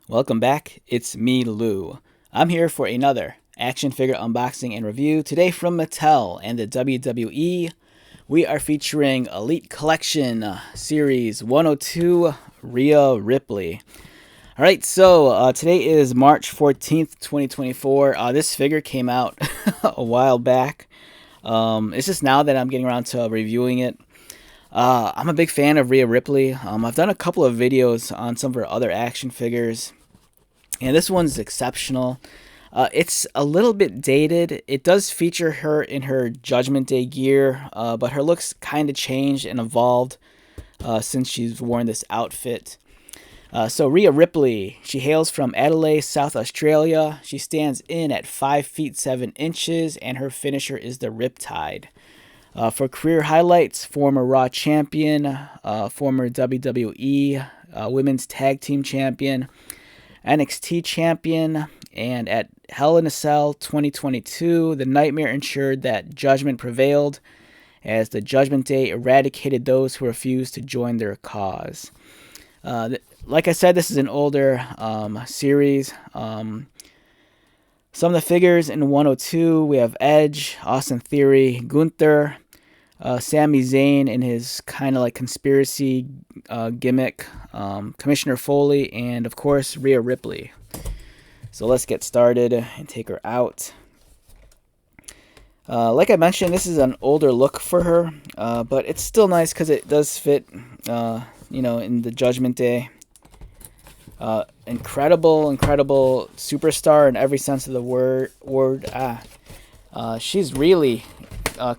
Welcome back, it's me, Lou. I'm here for another action figure unboxing and review. Today from Mattel and the WWE, we are featuring Elite Collection Series 102 Rhea Ripley. Alright, so today is March 14th, 2024. This figure came out a while back. It's just now that I'm getting around to reviewing it. I'm a big fan of Rhea Ripley. I've done a couple of videos on some of her other action figures, and this one's exceptional. It's a little bit dated. It does feature her in her Judgment Day gear, but her looks kind of changed and evolved since she's worn this outfit. So Rhea Ripley, she hails from Adelaide, South Australia. She stands in at 5 feet 7 inches, and her finisher is the Riptide. For career highlights, former Raw champion, former WWE Women's Tag Team champion, NXT champion, and at Hell in a Cell 2022, the Nightmare ensured that Judgement prevailed, as the Judgment Day eradicated those who refused to join their cause. Like I said, this is an older series. Some of the figures in 102, we have Edge, Austin Theory, Gunther, Sami Zayn in his kind of like conspiracy gimmick, Commissioner Foley, and of course Rhea Ripley. So let's get started and take her out. Like I mentioned, this is an older look for her, but it's still nice because it does fit, in the Judgment Day. Incredible superstar in every sense of the word. She's really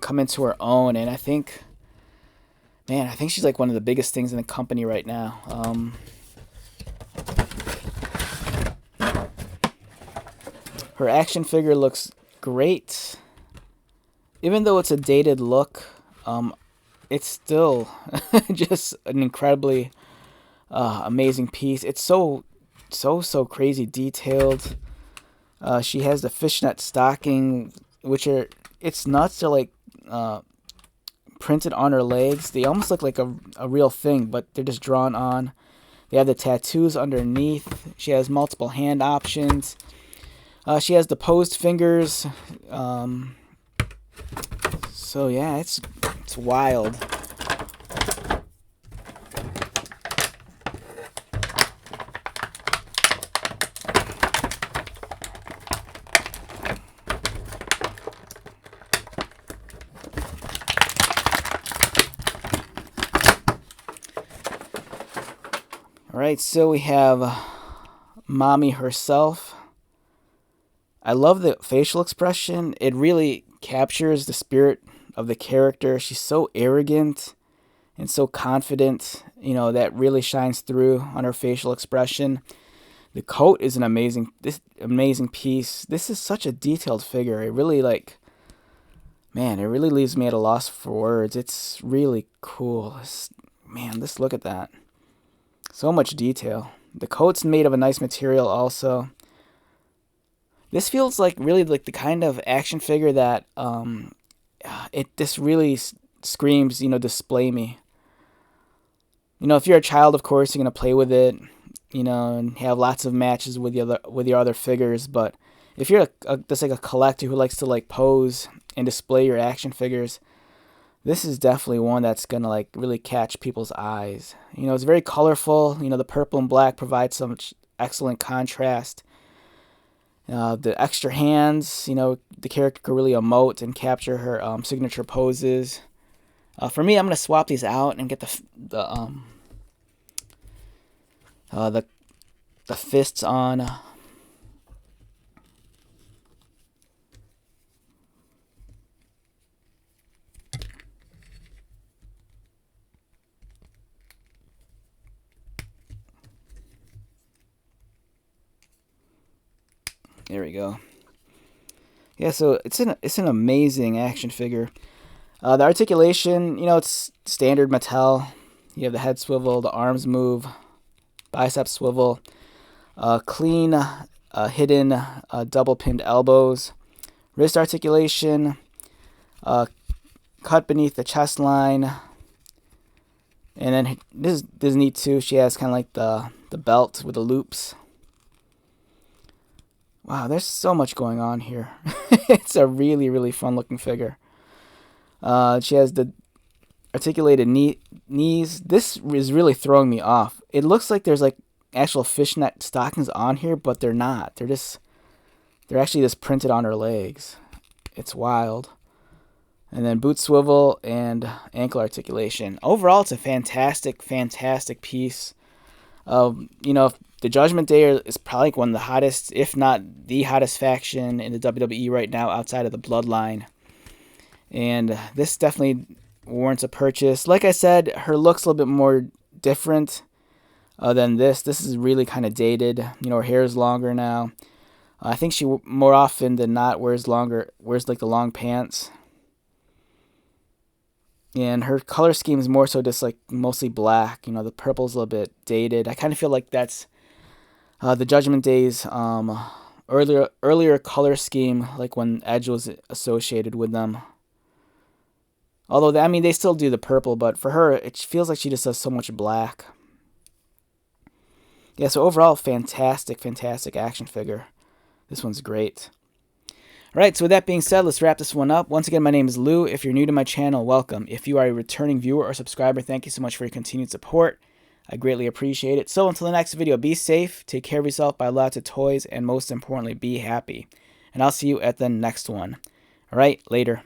come into her own, and I think she's like one of the biggest things in the company right now. Her action figure looks great. Even though it's a dated look, it's still just an incredibly amazing piece. It's so crazy detailed. She has the fishnet stocking, it's nuts. They're like printed on her legs. They almost look like a real thing, but they're just drawn on. They have the tattoos underneath. She has multiple hand options. She has the posed fingers. So yeah, it's wild. Alright, so we have Mommy herself. I love the facial expression. It really captures the spirit of the character. She's so arrogant and so confident, that really shines through on her facial expression. The coat is an amazing piece. This is such a detailed figure. It really it really leaves me at a loss for words. It's really cool. Just look at that. So much detail. The coat's made of a nice material also. This feels like really like the kind of action figure that this really screams, display me. If you're a child, of course, you're gonna play with it, and have lots of matches with your other figures. But if you're just like a collector who likes to pose and display your action figures, this is definitely one that's gonna really catch people's eyes. It's very colorful. The purple and black provide some excellent contrast. The extra hands, the character could really emote and capture her signature poses. For me, I'm gonna swap these out and get the fists on. There we go. Yeah, so it's an amazing action figure. The articulation, it's standard Mattel. You have the head swivel, the arms move, bicep swivel, clean hidden double pinned elbows, wrist articulation, cut beneath the chest line, and then this is neat too. She has kind of like the belt with the loops. Wow, there's so much going on here. It's a really, really fun looking figure. She has the articulated knees. This is really throwing me off. It looks like there's like actual fishnet stockings on here, but they're not. They're actually just printed on her legs. It's wild. And then boot swivel and ankle articulation. Overall, it's a fantastic, fantastic piece. The Judgment Day is probably like one of the hottest, if not the hottest faction in the WWE right now outside of the Bloodline. And this definitely warrants a purchase. Like I said, her look's a little bit more different than this. This is really kind of dated. Her hair is longer now. I think she more often than not wears like the long pants. And her color scheme is more so just like mostly black. The purple's a little bit dated. I kind of feel like that's the Judgment Day's earlier color scheme, like when Edge was associated with them. Although, they still do the purple, but for her, it feels like she just does so much black. Yeah, so overall, fantastic, fantastic action figure. This one's great. Alright, so with that being said, let's wrap this one up. Once again, my name is Lou. If you're new to my channel, welcome. If you are a returning viewer or subscriber, thank you so much for your continued support. I greatly appreciate it. So until the next video, be safe, take care of yourself, buy lots of toys, and most importantly, be happy. And I'll see you at the next one. Alright, later.